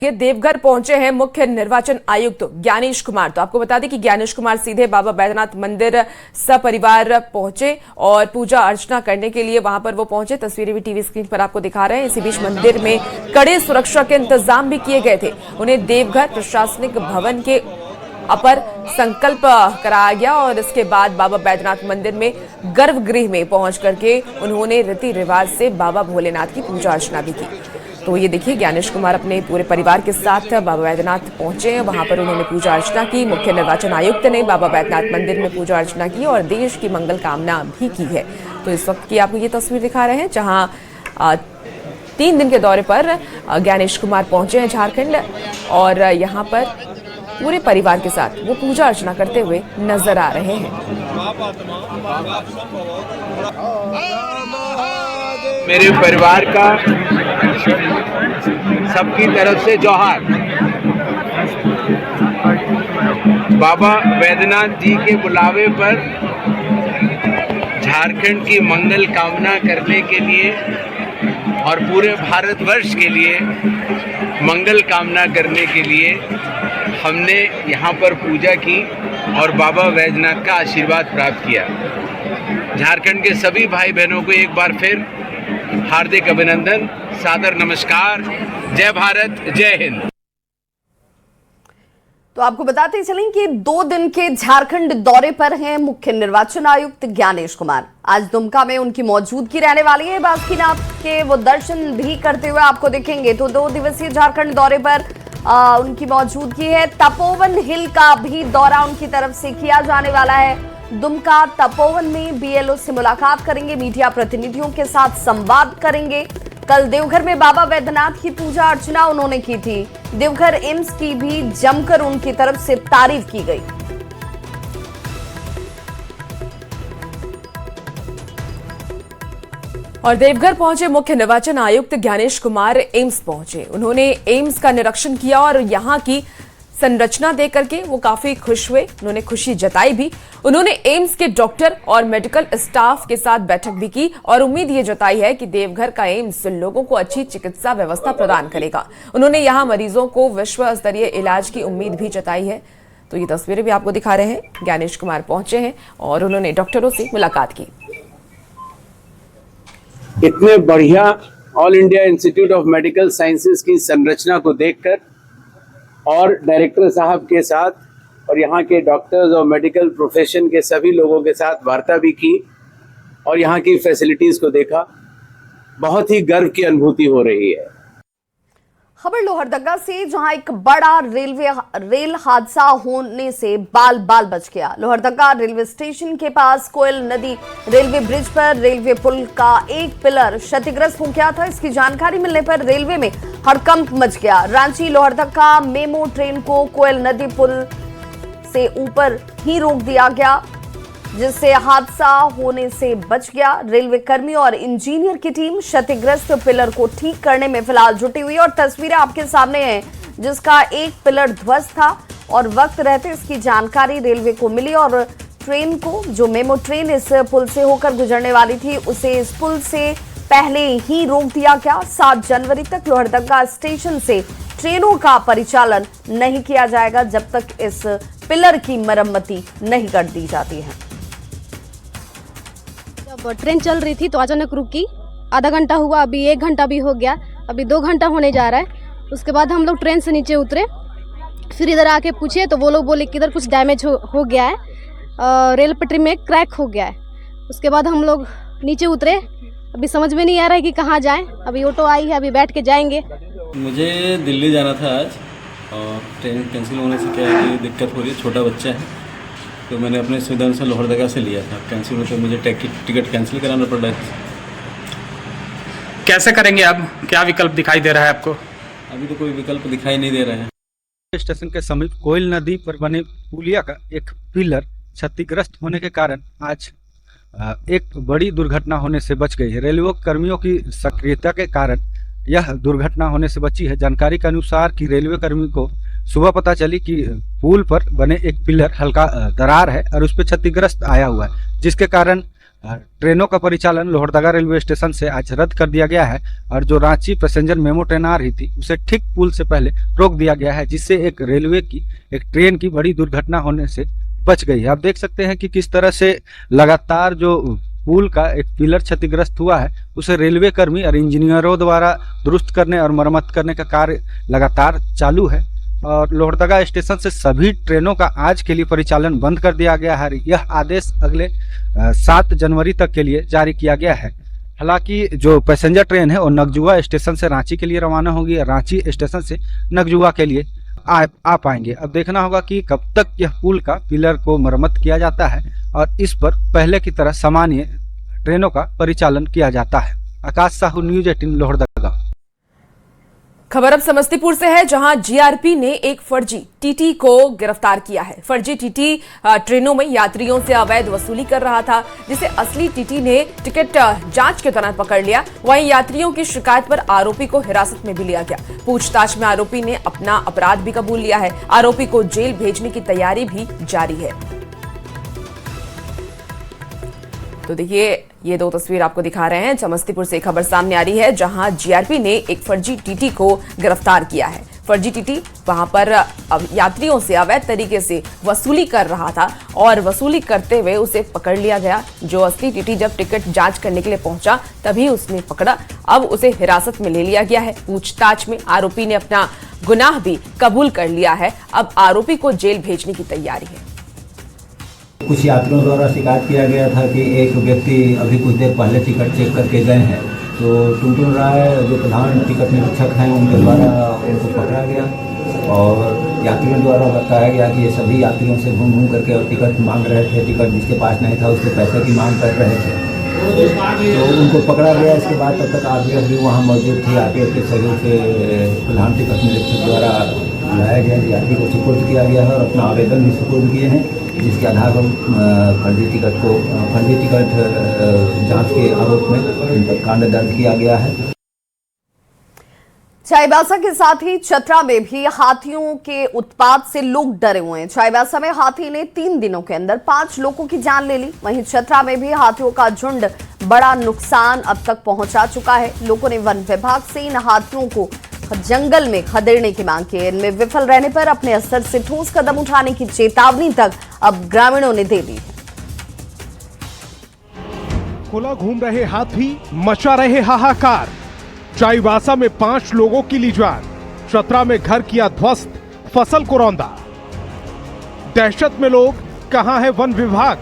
ये देवघर पहुंचे हैं मुख्य निर्वाचन आयुक्त ज्ञानेश कुमार। तो आपको बता दें कि ज्ञानेश कुमार सीधे बाबा बैद्यनाथ मंदिर सपरिवार पहुंचे और पूजा अर्चना करने के लिए वहां पर वो पहुंचे। तस्वीरें भी टीवी स्क्रीन पर आपको दिखा रहे हैं। इसी बीच मंदिर में कड़े सुरक्षा के इंतजाम भी किए गए थे। उन्हें देवघर प्रशासनिक भवन के अपर संकल्प कराया गया और इसके बाद बाबा बैद्यनाथ मंदिर में गर्भगृह में पहुंच करके उन्होंने रीति रिवाज से बाबा भोलेनाथ की पूजा अर्चना भी की। तो ये देखिए, ज्ञानेश कुमार अपने पूरे परिवार के साथ बाबा बैद्यनाथ पहुंचे हैं। वहां पर उन्होंने पूजा अर्चना की। मुख्य निर्वाचन आयुक्त ने बाबा बैद्यनाथ मंदिर में पूजा अर्चना की और देश की मंगल कामना भी की है। तो इस वक्त की आपको ये तस्वीर दिखा रहे हैं जहां 3 दिन के दौरे पर ज्ञानेश कुमार पहुंचे हैं झारखंड और यहाँ पर पूरे परिवार के साथ वो पूजा अर्चना करते हुए नजर आ रहे हैं। मेरे परिवार का सबकी तरफ से जोहार। बाबा बैद्यनाथ जी के बुलावे पर झारखंड की मंगल कामना करने के लिए और पूरे भारतवर्ष के लिए मंगल कामना करने के लिए हमने यहाँ पर पूजा की और बाबा बैद्यनाथ का आशीर्वाद प्राप्त किया। झारखंड के सभी भाई बहनों को एक बार फिर हार्दिक अभिनंदन, सादर नमस्कार। जय भारत, जय हिंद। तो आपको बताते चलें कि 2 दिन के झारखंड दौरे पर हैं मुख्य निर्वाचन आयुक्त ज्ञानेश कुमार। आज दुमका में उनकी मौजूदगी रहने वाली है। बासुकीनाथ के वो दर्शन भी करते हुए आपको दिखेंगे। तो 2 दिवसीय झारखंड दौरे पर उनकी मौजूदगी है। तपोवन हिल का भी दौरा उनकी तरफ से किया जाने वाला है। दुमका तपोवन में बीएलओ से मुलाकात करेंगे, मीडिया प्रतिनिधियों के साथ संवाद करेंगे। कल देवघर में बाबा बैद्यनाथ की पूजा अर्चना उन्होंने की थी। देवघर एम्स की भी जमकर उनकी तरफ से तारीफ की गई। और देवघर पहुंचे मुख्य निर्वाचन आयुक्त ज्ञानेश कुमार एम्स पहुंचे। उन्होंने एम्स का निरीक्षण किया और यहां की संरचना देख करके वो काफी खुश हुए। उन्होंने खुशी जताई भी। उन्होंने एम्स के डॉक्टर और मेडिकल स्टाफ के साथ बैठक भी की और उम्मीद ये जताई है कि देवघर का एम्स लोगों को अच्छी चिकित्सा व्यवस्था प्रदान करेगा। उन्होंने यहाँ मरीजों को विश्व स्तरीय इलाज की उम्मीद भी जताई है। तो ये तस्वीरें भी आपको दिखा रहे हैं। ज्ञानेश कुमार पहुंचे हैं और उन्होंने डॉक्टरों से मुलाकात की। इतने बढ़िया all India institute of medical sciences की संरचना को देखकर और डायरेक्टर साहब के साथ और यहाँ के डॉक्टर्स और मेडिकल प्रोफेशन के सभी लोगों के साथ वार्ता भी की और यहाँ की फैसिलिटीज को देखा। बहुत ही गर्व की अनुभूति हो रही है। खबर लोहरदगा से, जहां एक बड़ा रेल हादसा होने से बाल बच गया। लोहरदगा रेलवे स्टेशन के पास कोयल नदी रेलवे ब्रिज पर रेलवे पुल का एक पिलर क्षतिग्रस्त हो गया था। इसकी जानकारी मिलने पर रेलवे में हड़कंप मच गया। रांची लोहरदगा मेमो ट्रेन को कोयल नदी पुल से ऊपर ही रोक दिया गया, जिससे हादसा होने से बच गया। रेलवे कर्मी और इंजीनियर की टीम क्षतिग्रस्त पिलर को ठीक करने में फिलहाल जुटी हुई और तस्वीरें आपके सामने हैं, जिसका एक पिलर ध्वस्त था और वक्त रहते इसकी जानकारी रेलवे को मिली और ट्रेन को, जो मेमो ट्रेन इस पुल से होकर गुजरने वाली थी, उसे इस पुल से पहले ही रोक दिया गया। 7 जनवरी तक लोहरदगा स्टेशन से ट्रेनों का परिचालन नहीं किया जाएगा जब तक इस पिलर की मरम्मती नहीं कर दी जाती है। ट्रेन चल रही थी तो अचानक रुकी। आधा घंटा हुआ, अभी 1 घंटा भी हो गया, अभी 2 घंटा होने जा रहा है। उसके बाद हम लोग ट्रेन से नीचे उतरे, फिर इधर आके पूछे तो वो लोग बोले कि इधर कुछ डैमेज हो गया है, रेल पटरी में क्रैक हो गया है। उसके बाद हम लोग नीचे उतरे, अभी समझ में नहीं आ रहा है कि कहाँ जाएं। अभी ऑटो आई है, अभी बैठ के जाएंगे। मुझे दिल्ली जाना था आज और ट्रेन कैंसिल होने से क्या है कि दिक्कत हो रही है। छोटा बच्चा है तो मैंने अपने सुविधा अनुसार लोहरदगा से लिया था। कैंसिल होते मुझे टिकट कैंसिल कराना पड़ रहा है। कैसे करेंगे अब? क्या विकल्प दिखाई दे रहा है आपको? अभी तो कोई विकल्प दिखाई नहीं दे रहा है। स्टेशन के समीप कोयल नदी पर बने पुलिया का एक पिलर क्षतिग्रस्त होने के कारण आज एक बड़ी दुर्घटना होने से बच गई है। रेलवे कर्मियों की सक्रियता के कारण यह दुर्घटना होने से बची है। जानकारी के अनुसार कि रेलवे कर्मी को सुबह पता चली कि पुल पर बने एक पिलर हल्का दरार है और उस पर क्षतिग्रस्त आया हुआ है, जिसके कारण ट्रेनों का परिचालन लोहरदगा रेलवे स्टेशन से आज रद्द कर दिया गया है और जो रांची पैसेंजर मेमो ट्रेन आ रही थी उसे ठीक पुल से पहले रोक दिया गया है, जिससे एक ट्रेन की बड़ी दुर्घटना होने से बच गई है। आप देख सकते हैं कि किस तरह से लगातार जो पुल का एक पिलर क्षतिग्रस्त हुआ है उसे रेलवे कर्मी और इंजीनियरों द्वारा दुरुस्त करने और मरम्मत करने का कार्य लगातार चालू है और लोहरदगा स्टेशन से सभी ट्रेनों का आज के लिए परिचालन बंद कर दिया गया है। यह आदेश अगले 7 जनवरी तक के लिए जारी किया गया है। हालांकि जो पैसेंजर ट्रेन है वो नगजुआ स्टेशन से रांची के लिए रवाना होगी और रांची स्टेशन से नगजुआ के लिए आ पाएंगे। अब देखना होगा कि कब तक यह पुल का पिलर को मरम्मत किया जाता है और इस पर पहले की तरह सामान्य ट्रेनों का परिचालन किया जाता है। आकाश साहू, न्यूज 18 लोहरदगा। खबर अब समस्तीपुर से है, जहां जीआरपी ने एक फर्जी टीटी को गिरफ्तार किया है। फर्जी टीटी ट्रेनों में यात्रियों से अवैध वसूली कर रहा था, जिसे असली टीटी ने टिकट जांच के दौरान पकड़ लिया। वहीं यात्रियों की शिकायत पर आरोपी को हिरासत में भी लिया गया। पूछताछ में आरोपी ने अपना अपराध भी कबूल लिया है। आरोपी को जेल भेजने की तैयारी भी जारी है। तो देखिए, ये 2 तस्वीर आपको दिखा रहे हैं। समस्तीपुर से खबर सामने आ रही है, जहां जीआरपी ने एक फर्जी टीटी को गिरफ्तार किया है। फर्जी टीटी वहां पर यात्रियों से अवैध तरीके से वसूली कर रहा था और वसूली करते हुए उसे पकड़ लिया गया। जो असली टीटी जब टिकट जांच करने के लिए पहुंचा तभी उसने पकड़ा। अब उसे हिरासत में ले लिया गया है। पूछताछ में आरोपी ने अपना गुनाह भी कबूल कर लिया है। अब आरोपी को जेल भेजने की तैयारी है। कुछ यात्रियों द्वारा शिकायत किया गया था कि एक व्यक्ति अभी कुछ देर पहले टिकट चेक करके गए हैं, तो टुनटुन राय जो प्रधान टिकट निरीक्षक हैं उनके द्वारा उनको पकड़ा गया और यात्रियों द्वारा बताया गया कि ये सभी यात्रियों से घूम करके और टिकट मांग रहे थे। टिकट जिसके पास नहीं था उसके पैसे की मांग कर रहे थे, तो उनको पकड़ा गया। इसके बाद तब तक आरपीएफ भी वहाँ मौजूद थी। आरपीएफ के सहयोग से प्रधान टिकट निरीक्षक द्वारा लाया गया, यात्री को सुपुर्द किया गया है और अपना आवेदन भी सुपुर्द किए हैं, जिसके आधार पर फर्जी टिकट जांच के आरोप में इन पर कांड दर्ज किया गया है। चाईबासा के साथ ही चतरा में भी हाथियों के उत्पात से लोग डरे हुए हैं। चाईबासा में हाथी ने 3 दिनों के अंदर 5 लोगों की जान ले ली। वहीं चतरा में भी हाथियों का झुंड बड़ा नुकसान अब तक पहुंचा चुका है। लोगों ने वन विभाग से इन हाथियों को जंगल में खदेड़ने की मांग की है। इनमें विफल रहने पर अपने स्तर से ठोस कदम उठाने की चेतावनी तक अब ग्रामीणों ने दे दी है। खुला घूम रहे हाथी, मचा रहे हाहाकार। चाईबासा में 5 लोगों की ली जान। चतरा में घर किया ध्वस्त, फसल को रौंदा। दहशत में लोग, कहां है वन विभाग?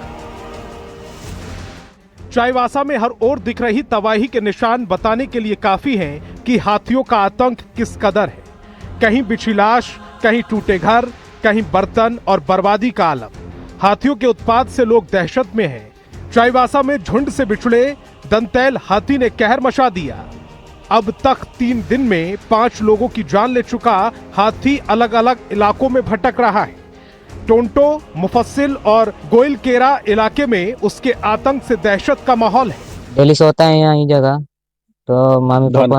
चाईबासा में हर ओर दिख रही तबाही के निशान बताने के लिए काफी हैं कि हाथियों का आतंक किस कदर है। कहीं बिछी लाश, कहीं टूटे घर, कहीं बर्तन और बर्बादी का आलम। हाथियों के उत्पात से लोग दहशत में हैं। चाईबासा में झुंड से बिछड़े दंतैल हाथी ने कहर मचा दिया। अब तक 3 दिन में 5 लोगों की जान ले चुका हाथी अलग अलग इलाकों में भटक रहा है। टोंटो, मुफस्सिल और गोइलकेरा इलाके में उसके आतंक से दहशत का माहौल है। डेली सोता है यहाँ जगह, तो मामी पापा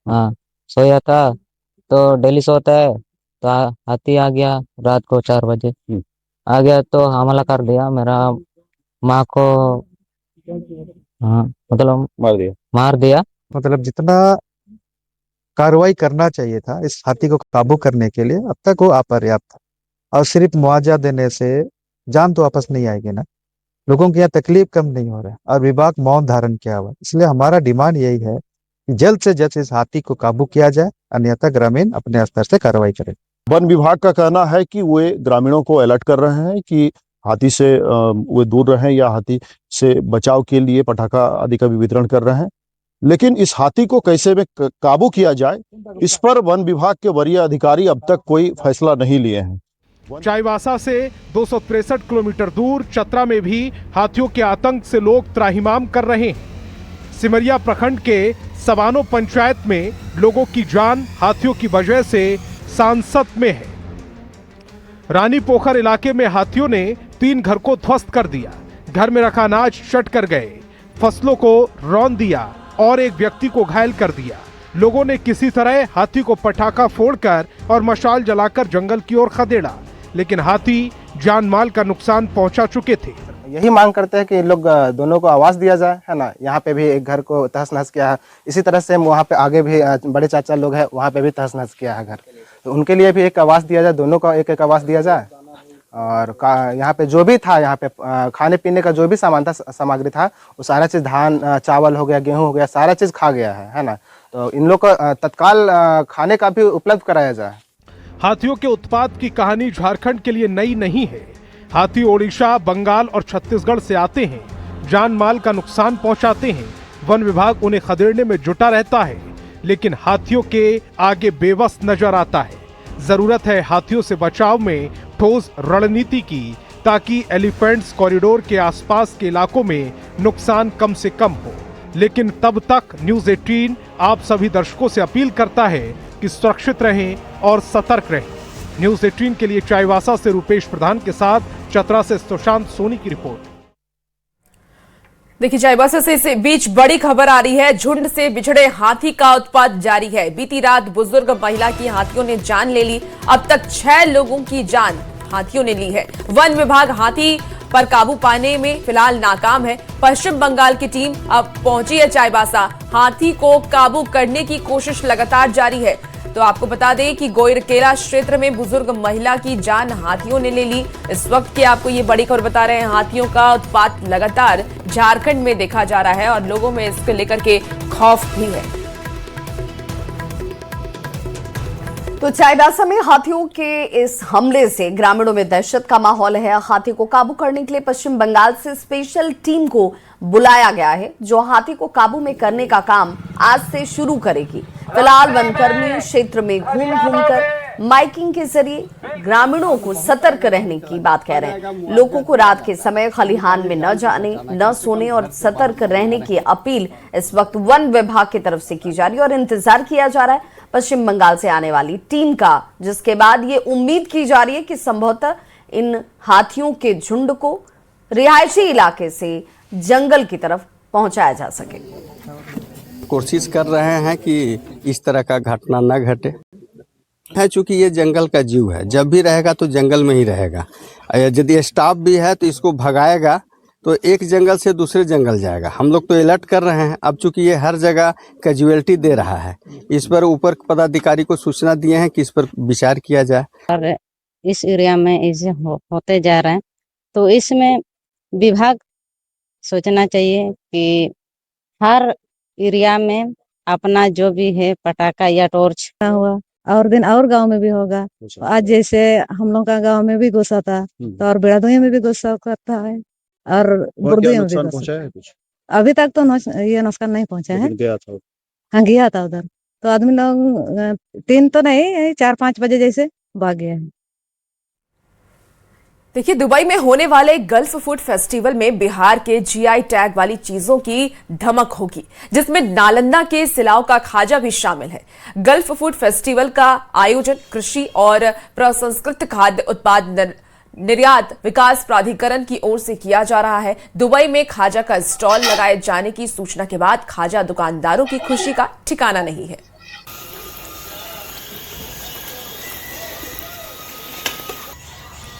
हाँ सोया था, तो डेली सोता है तो हाथी आ गया रात को 4 बजे आ गया तो हमला कर दिया। मेरा माँ को हाँ मतलब मार दिया। मतलब जितना कार्रवाई करना चाहिए था इस हाथी को काबू करने के लिए अब तक वो अपर्याप्त था। और सिर्फ मुआवजा देने से जान तो वापस नहीं आएगी ना, लोगों की यहाँ तकलीफ कम नहीं हो रहा है और विभाग मौन धारण किया हुआ। इसलिए हमारा डिमांड यही है कि जल्द से जल्द इस हाथी को काबू किया जाए, अन्यथा ग्रामीण अपने स्तर से कार्रवाई करें। वन विभाग का कहना है कि वे ग्रामीणों को अलर्ट कर रहे हैं कि हाथी से वे दूर रहें या हाथी से बचाव के लिए पटाखा आदि का भी वितरण कर रहे हैं। लेकिन इस हाथी को कैसे में काबू किया जाए, इस पर वन विभाग के वरीय अधिकारी अब तक कोई फैसला नहीं लिए हैं। चाईबासा से 263 किलोमीटर दूर चतरा में भी हाथियों के आतंक से लोग त्राहिमाम कर रहे हैं। सिमरिया प्रखंड के सवानो पंचायत में लोगों की जान हाथियों की वजह से सांसत में है। रानी पोखर इलाके में हाथियों ने 3 घर को ध्वस्त कर दिया। घर में रखा अनाज चट कर गए, फसलों को रौंद दिया और एक व्यक्ति को घायल कर दिया। लोगों ने किसी तरह हाथी को पटाखा फोड़कर और मशाल जलाकर जंगल की ओर खदेड़ा, लेकिन हाथी जान माल का नुकसान पहुंचा चुके थे। यही मांग करते हैं कि इन लोग दोनों को आवाज़ दिया जाए, है ना। यहाँ पे भी एक घर को तहस नहस किया है, इसी तरह से वहाँ पे आगे भी बड़े चाचा लोग हैं, वहाँ पे भी तहस नहस किया है घर, तो उनके लिए भी एक आवाज़ दिया जाए, दोनों का एक एक आवाज़ दिया जाए। और यहाँ पे जो भी था, यहाँ पे खाने पीने का जो भी सामान था, सामग्री था, वो सारा चीज़, धान चावल हो गया, गेहूँ हो गया, सारा चीज़ खा गया है ना। तो इन लोग को तत्काल खाने का भी उपलब्ध कराया जाए। हाथियों के उत्पात की कहानी झारखंड के लिए नई नहीं है। हाथी ओडिशा, बंगाल और छत्तीसगढ़ से आते हैं, जान माल का नुकसान पहुंचाते हैं। वन विभाग उन्हें खदेड़ने में जुटा रहता है, लेकिन हाथियों के आगे बेबस नजर आता है। जरूरत है हाथियों से बचाव में ठोस रणनीति की, ताकि एलिफेंट्स कॉरिडोर के आसपास के इलाकों में नुकसान कम से कम हो। लेकिन तब तक न्यूज़ 18 आप सभी दर्शकों से अपील करता है कि सुरक्षित रहें और सतर्क रहें। न्यूज़ 18 के लिए चाईबासा से रूपेश प्रधान के साथ चतरा से सुशांत सोनी की रिपोर्ट। देखिए, चाईबासा से इस बीच बड़ी खबर आ रही है। झुंड से बिछड़े हाथी का उत्पात जारी है। बीती रात बुजुर्ग महिला की हाथियों ने जान ले ली। अब तक 6 लोगों की जान हाथियों ने ली है। वन विभाग हाथी पर काबू पाने में फिलहाल नाकाम है। पश्चिम बंगाल की टीम अब पहुंची है चाईबासा। हाथी को काबू करने की कोशिश लगातार जारी है। तो आपको बता दें कि गोयरकेला क्षेत्र में बुजुर्ग महिला की जान हाथियों ने ले ली। इस वक्त की आपको ये बड़ी खबर बता रहे हैं। हाथियों का उत्पात लगातार झारखंड में देखा जा रहा है और लोगों में इसको लेकर के खौफ भी है। तो चाईबासा में हाथियों के इस हमले से ग्रामीणों में दहशत का माहौल है। हाथी को काबू करने के लिए पश्चिम बंगाल से स्पेशल टीम को बुलाया गया है, जो हाथी को काबू में करने का काम आज से शुरू करेगी। फिलहाल वनकर्मी क्षेत्र में घूम घूमकर माइकिंग के जरिए ग्रामीणों को सतर्क रहने की बात कह रहे हैं। लोगों को रात के समय खलिहान में न जाने, न सोने और सतर्क रहने की अपील इस वक्त वन विभाग की तरफ से की जा रही है और इंतजार किया जा रहा है पश्चिम बंगाल से आने वाली टीम का, जिसके बाद ये उम्मीद की जा रही है कि संभवतः इन हाथियों के झुंड को रिहायशी इलाके से जंगल की तरफ पहुंचाया जा सके। कोशिश कर रहे हैं कि इस तरह का घटना न घटे है, चूंकि ये जंगल का जीव है, जब भी रहेगा तो जंगल में ही रहेगा। यदि स्टाफ भी है तो इसको भगाएगा तो एक जंगल से दूसरे जंगल जाएगा। हम लोग तो अलर्ट कर रहे हैं। अब चूंकि ये हर जगह कैजुअलिटी दे रहा है, इस पर ऊपर पदाधिकारी को सूचना दिए हैं कि इस पर विचार किया जाए। और इस एरिया में ऐसे होते जा रहे हैं, तो इसमें विभाग सोचना चाहिए कि हर एरिया में अपना जो भी है पटाखा या टॉर्च हुआ और दिन और गांव में भी होगा। आज जैसे हम लोग का गांव में भी घुसा था, तो और बेड़ादुई में भी घुसा करता है और बुर्दुई में भी घुसा। कुछ अभी तक तो ये नुकसान नहीं पहुंचा है। हाँ, गया था उधर, तो आदमी लोग 3 तो नहीं 4-5 बजे जैसे भाग गया है। देखिए, दुबई में होने वाले गल्फ फूड फेस्टिवल में बिहार के जीआई टैग वाली चीजों की धमक होगी, जिसमें नालंदा के सिलाव का खाजा भी शामिल है। गल्फ फूड फेस्टिवल का आयोजन कृषि और प्रसंस्कृत खाद्य उत्पाद निर्यात विकास प्राधिकरण की ओर से किया जा रहा है। दुबई में खाजा का स्टॉल लगाए जाने की सूचना के बाद खाजा दुकानदारों की खुशी का ठिकाना नहीं है।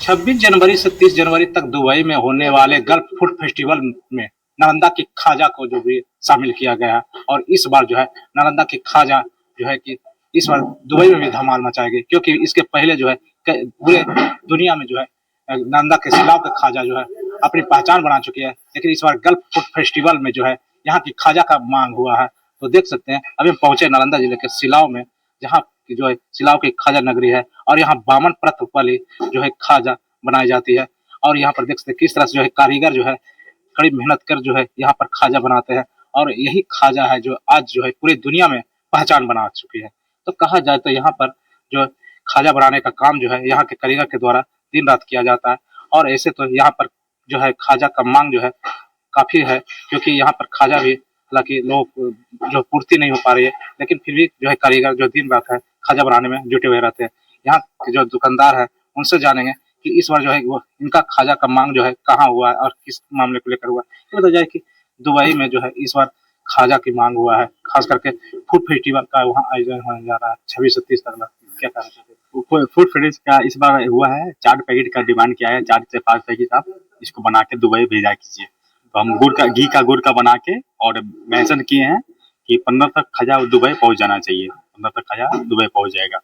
26 जनवरी से 30 जनवरी तक दुबई में होने वाले गल्फ फूड फेस्टिवल में नालंदा की खाजा को जो भी शामिल किया गया है, और इस बार जो है नालंदा की खाजा जो है कि इस बार दुबई में भी धमाल मचाएगी, क्योंकि इसके पहले जो है पूरे दुनिया में जो है नालंदा के सिलाव का खाजा जो है अपनी पहचान बना चुकी है। लेकिन इस बार गल्फ फूड फेस्टिवल में जो है यहाँ की खाजा का मांग हुआ है। तो देख सकते हैं, अभी हम पहुंचे नालंदा जिले के सिलाव में, जहाँ की जो है सिलाव की खाजा नगरी है, और यहाँ 52 परत वाली जो है खाजा बनाई जाती है। और यहाँ पर देख सकते हैं किस तरह से जो है कारीगर जो है कड़ी मेहनत कर जो है यहाँ पर खाजा बनाते हैं, और यही खाजा है जो आज जो है पूरी दुनिया में पहचान बना चुकी है। तो कहा जाए तो यहाँ पर जो खाजा बनाने का काम जो है यहाँ के कारीगर के द्वारा दिन रात किया जाता है। और ऐसे तो यहाँ पर जो है खाजा का मांग जो है काफी है, क्योंकि यहाँ पर खाजा भी हालांकि लोग जो पूर्ति नहीं हो पा रही है, लेकिन फिर भी जो है कारीगर जो दिन रात है खाजा बनाने में जुटे हुए रहते हैं। यहाँ के जो दुकानदार है उनसे जानेंगे कि इस बार जो है वो इनका खाजा का मांग जो है कहाँ हुआ है और किस मामले को लेकर हुआ है। ये बताया जाए कि दुबई में जो है इस बार खाजा की मांग हुआ है, खास करके फूड फेस्टिवल का वहाँ आयोजन होने जा रहा है 26 से 30 तक। क्या कहना चाहते हैं? फूड फेस्टिवल का इस बार हुआ है, 4 पैकेट का डिमांड किया है, 4 से 5 पैकेट आप इसको बना के दुबई भेजा कीजिए। तो हम घी का गुड़ का बना के और मेंशन किए हैं कि 15 तक खजा दुबई पहुंच जाना चाहिए, 15 तक खजा दुबई पहुंच जाएगा।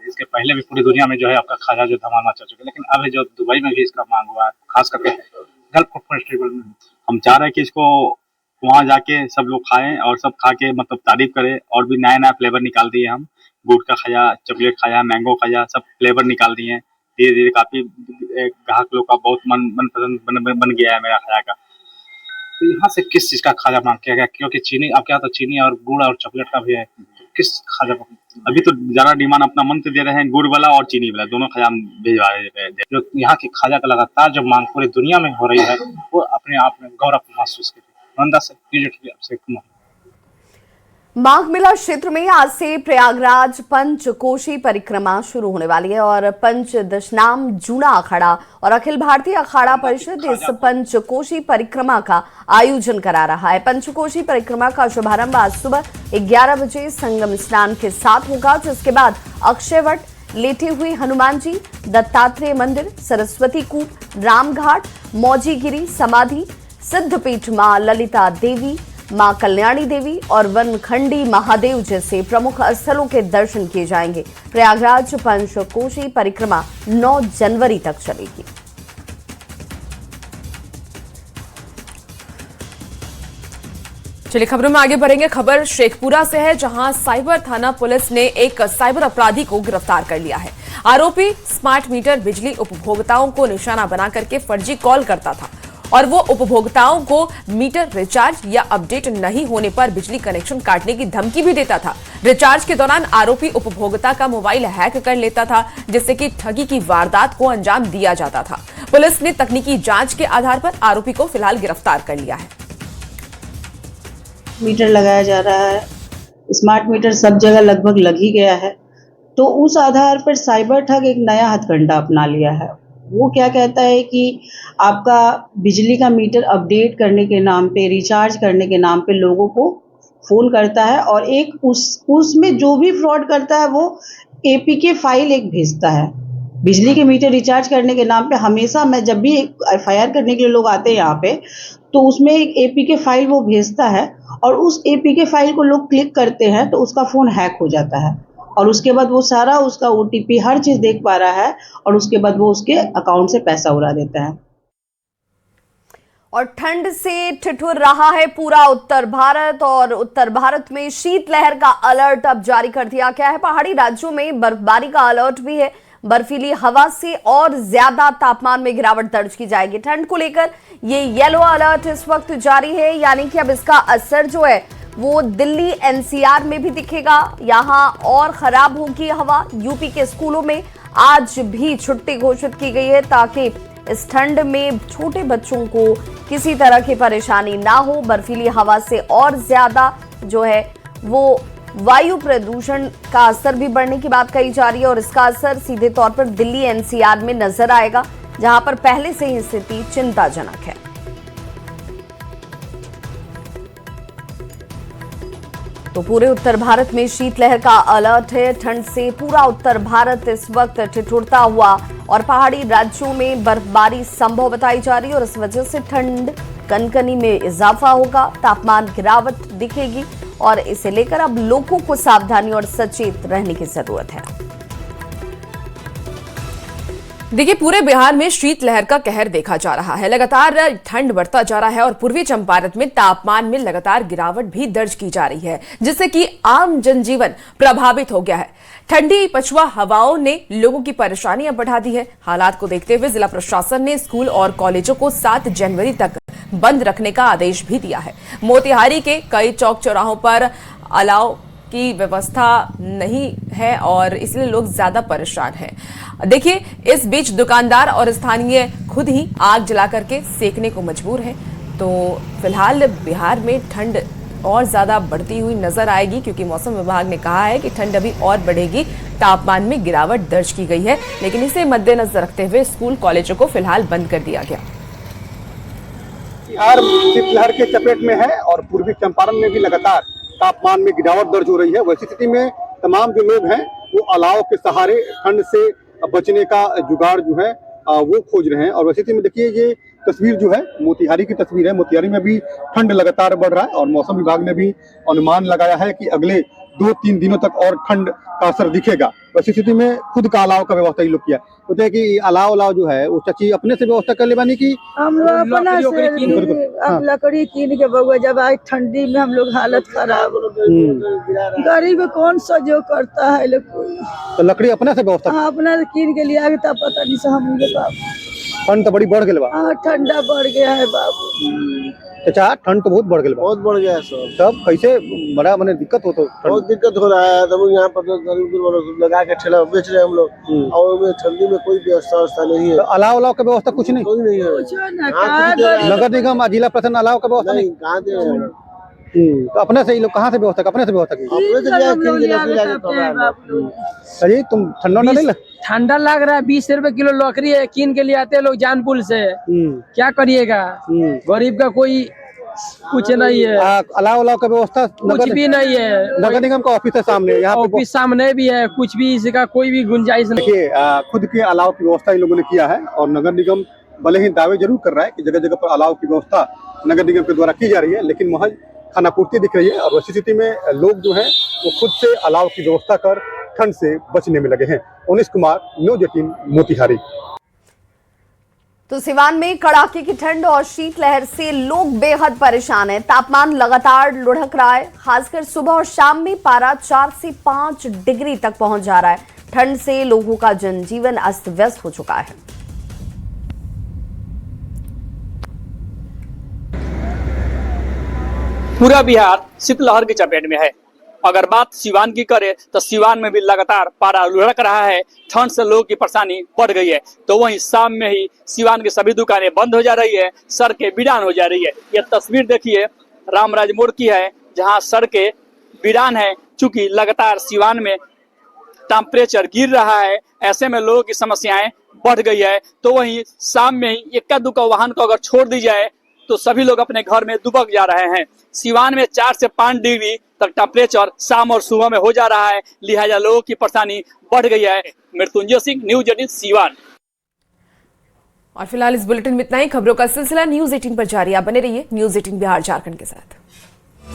इसके पहले भी पूरी दुनिया में जो है आपका खाजा जो धमाल मचा चुका है, लेकिन अब जो दुबई में भी इसका मांग हुआ है, खास करके गल्फ फूड फेस्टिवल में हम चाह रहे हैं कि इसको वहाँ जाके सब लोग खाएं और सब खा के मतलब तारीफ करें। और भी नया नया फ्लेवर निकाल दिए हम, गुड़ का खाजा, चॉकलेट खाजा, मैंगो खाजा, सब फ्लेवर निकाल दिए हैं। धीरे धीरे काफी ग्राहक लोग का बहुत मन पसंद बन गया है मेरा खाजा का। तो यहाँ से किस चीज का खाजा मांग किया गया, क्योंकि चीनी आपके यहाँ तो चीनी और गुड़ और चॉकलेट का भी है, तो किस खाजा अभी तो ज्यादा डिमांड अपना मन से दे रहे हैं, गुड़ वाला और चीनी वाला दोनों खाजा हम भिजवा रहे हैं। जो यहाँ के खाजा का लगातार जो मांग पूरी दुनिया में हो रही है, वो अपने आप में गौरव महसूस करते हैं। नालंदा से माघ मेला क्षेत्र में आज से प्रयागराज पंचकोशी परिक्रमा शुरू होने वाली है और पंच दशनाम जूना अखाड़ा और अखिल भारतीय अखाड़ा परिषद इस पंचकोशी परिक्रमा का आयोजन करा रहा है। पंचकोशी परिक्रमा का शुभारंभ आज सुबह 11 बजे संगम स्नान के साथ होगा, जिसके बाद अक्षयवट, लेटे हुए हनुमान जी, दत्तात्रेय मंदिर, सरस्वती कूप, रामघाट, मौजीगिरी समाधि, सिद्धपीठ मां ललिता देवी, मां कल्याणी देवी और वनखंडी महादेव जैसे प्रमुख स्थलों के दर्शन किए जाएंगे। प्रयागराज पंचकोशी परिक्रमा 9 जनवरी तक चलेगी। चलिए खबरों में आगे बढ़ेंगे। खबर शेखपुरा से है, जहां साइबर थाना पुलिस ने एक साइबर अपराधी को गिरफ्तार कर लिया है। आरोपी स्मार्ट मीटर बिजली उपभोक्ताओं को निशाना बना करके फर्जी कॉल करता था और वो उपभोक्ताओं को मीटर रिचार्ज या अपडेट नहीं होने पर बिजली कनेक्शन काटने की धमकी भी देता था। रिचार्ज के दौरान आरोपी उपभोक्ता का मोबाइल हैक कर लेता था, जिससे कि ठगी की वारदात को अंजाम दिया जाता था। पुलिस ने तकनीकी जांच के आधार पर आरोपी को फिलहाल गिरफ्तार कर लिया है। मीटर लगाया जा रहा है, स्मार्ट मीटर सब जगह लगभग लग ही गया है, तो उस आधार पर साइबर ठग एक नया हथकंडा अपना लिया है। वो क्या कहता है कि आपका बिजली का मीटर अपडेट करने के नाम पे, रिचार्ज करने के नाम पे लोगों को फ़ोन करता है और एक उसमें जो भी फ्रॉड करता है वो एपीके फाइल एक भेजता है। बिजली के मीटर रिचार्ज करने के नाम पे हमेशा मैं जब भी एफआईआर करने के लिए लोग आते हैं यहाँ पे, तो उसमें एक एपीके फाइल वो भेजता है और उस एपीके फाइल को लोग क्लिक करते हैं तो उसका फ़ोन हैक हो जाता है और उसके बाद वो सारा उसका ओटीपी हर चीज़ देख पा रहा है और उसके बाद वो उसके अकाउंट से पैसा उड़ा देता है। और ठंड से ठिठुर रहा है पूरा उत्तर भारत और उत्तर भारत में शीतलहर का अलर्ट अब जारी कर दिया गया है। पहाड़ी राज्यों में बर्फबारी का अलर्ट भी है। बर्फीली हवा से और ज्यादा तापमान में गिरावट दर्ज की जाएगी। ठंड को लेकर ये येलो अलर्ट इस वक्त जारी है, यानी कि अब इसका असर जो है वो दिल्ली एनसीआर में भी दिखेगा। यहां और खराब होगी हवा। यूपी के स्कूलों में आज भी छुट्टी घोषित की गई है ताकि इस ठंड में छोटे बच्चों को किसी तरह की परेशानी ना हो। बर्फीली हवा से और ज्यादा जो है वो वायु प्रदूषण का असर भी बढ़ने की बात कही जा रही है और इसका असर सीधे तौर पर दिल्ली एनसीआर में नजर आएगा, जहां पर पहले से ही स्थिति चिंताजनक है। तो पूरे उत्तर भारत में शीतलहर का अलर्ट है। ठंड से पूरा उत्तर भारत इस वक्त ठिठुरता हुआ और पहाड़ी राज्यों में बर्फबारी संभव बताई जा रही है और इस वजह से ठंड कनकनी में इजाफा होगा, तापमान गिरावट दिखेगी और इसे लेकर अब लोगों को सावधानी और सचेत रहने की जरूरत है। देखिए, पूरे बिहार में शीतलहर का कहर देखा जा रहा है। लगातार ठंड बढ़ता जा रहा है और पूर्वी चंपारण में तापमान में लगातार गिरावट भी दर्ज की जा रही है, जिससे कि आम जनजीवन प्रभावित हो गया है। ठंडी पछुआ हवाओं ने लोगों की परेशानियां बढ़ा दी है। हालात को देखते हुए जिला प्रशासन ने स्कूल और कॉलेजों को 7 जनवरी तक बंद रखने का आदेश भी दिया है। मोतिहारी के कई चौक चौराहों पर अलाव की व्यवस्था नहीं है और इसलिए लोग ज्यादा परेशान हैं। देखिए, इस बीच दुकानदार और स्थानीय खुद ही आग जला करके सेकने को मजबूर हैं। तो फिलहाल बिहार में ठंड और ज्यादा बढ़ती हुई नजर आएगी, क्योंकि मौसम विभाग ने कहा है कि ठंड अभी और बढ़ेगी। तापमान में गिरावट दर्ज की गई है, लेकिन इसे मद्देनजर रखते हुए स्कूल कॉलेजों को फिलहाल बंद कर दिया गया। बिहार शीतलहर के चपेट में है और पूर्वी चंपारण में भी लगातार तापमान में गिरावट दर्ज हो रही है। वैसी स्थिति में तमाम जो लोग हैं वो अलाव के सहारे ठंड से बचने का जुगाड़ जो है वो खोज रहे हैं। और वैसे स्थिति में देखिए ये तस्वीर जो है मोतिहारी की तस्वीर है। मोतिहारी में भी ठंड लगातार बढ़ रहा है और मौसम विभाग ने भी अनुमान लगाया है कि अगले 2-3 दिनों तक और ठंड का असर दिखेगा। वैसी स्थिति में खुद का अलाव का व्यवस्था ही लोग किया होता है कि अलाव जो है वो चाची अपने से व्यवस्था कर ले बानी की हम लोग अपना से अब लकड़ी कीन के बउआ जब आज ठंडी में हम लोग हालत खराब हो गई। गरीब कौन सा जो करता है लोग कोई तो लकड़ी अपने से व्यवस्था अपना से कीन के लिए आगे तब पता नहीं से हम ठंड तो बड़ी बढ़ गई बा। हाँ ठंडा बढ़ गया है बाबू। चाचा ठंड तो बहुत बढ़ गई, बहुत बढ़ गया है सर। तब कैसे बड़ा मैंने दिक्कत हो तो बहुत दिक्कत हो रहा है। तब यहाँ पर लगा के ठेला बेच रहे हैं हम लोग और ठंडी में कोई व्यवस्था नहीं है। तो अलाव का व्यवस्था कुछ नहीं, कोई नहीं है। नगर निगम जिला प्रशासन अलाव का व्यवस्था नहीं कहाँ दे रहे हैं। तो अपने से ही लोग कहाँ से व्यवस्था अपने से व्यवस्था की अरे तुम ठंडा नहीं लग ठंडा लग रहा है। 20 रुपए किलो लकड़ी है, कीन के लिए आते हैं लोग जानपुर से। क्या करिएगा, गरीब का कोई कुछ नहीं है। अलाव का व्यवस्था कुछ भी नहीं है। नगर निगम का ऑफिस है सामने, यहाँ ऑफिस सामने भी है, कुछ भी इसका कोई भी गुंजाइश नहीं। देखिए खुद के अलाव की व्यवस्था इन लोगों ने किया है और नगर निगम भले ही दावे जरूर कर रहा है कि जगह जगह पर अलाव की व्यवस्था नगर निगम के द्वारा की जा रही है, लेकिन महज खानापूर्ति दिख रही है। और वैसी स्थिति में लोग जो हैं वो खुद से अलाव की व्यवस्था कर ठंड से बचने में लगे हैं। उनिश कुमार, न्यूज़ 18 मोतिहारी। तो सिवान में कड़ाके की ठंड और शीतलहर से लोग बेहद परेशान हैं। तापमान लगातार लुढ़क रहा है, खासकर सुबह और शाम में पारा 4 से 5 डिग्री तक पहुंच जा रहा है। ठंड से लोगों का जनजीवन अस्त व्यस्त हो चुका है। पूरा बिहार शीतलहर की चपेट में है। अगर बात सिवान की करें तो सिवान में भी लगातार पारा लुढ़क रहा है। ठंड से लोगों की परेशानी बढ़ गई है। तो वहीं शाम में ही सिवान की सभी दुकानें बंद हो जा रही है, सड़कें वीरान हो जा रही है। यह तस्वीर देखिए रामराज मोड़ की है, जहां सड़कें वीरान है। चूंकि लगातार सिवान में टेम्परेचर गिर रहा है, ऐसे में लोगों की समस्याएं बढ़ गई है। तो वहीं शाम में ही इक्का दुक्का वाहन को अगर छोड़ दी जाए तो सभी लोग अपने घर में दुबक जा रहे हैं। सिवान में 4 से 5 डिग्री तक टेम्परेचर शाम और सुबह में हो जा रहा है, लिहाजा लोगों की परेशानी बढ़ गई है। मृत्युंजय सिंह, न्यूज़ 18 सिवान। और फिलहाल इस बुलेटिन में इतना ही। खबरों का सिलसिला न्यूज़ 18 पर जारी। आप बने रहिए न्यूज़ 18 बिहार झारखंड के साथ।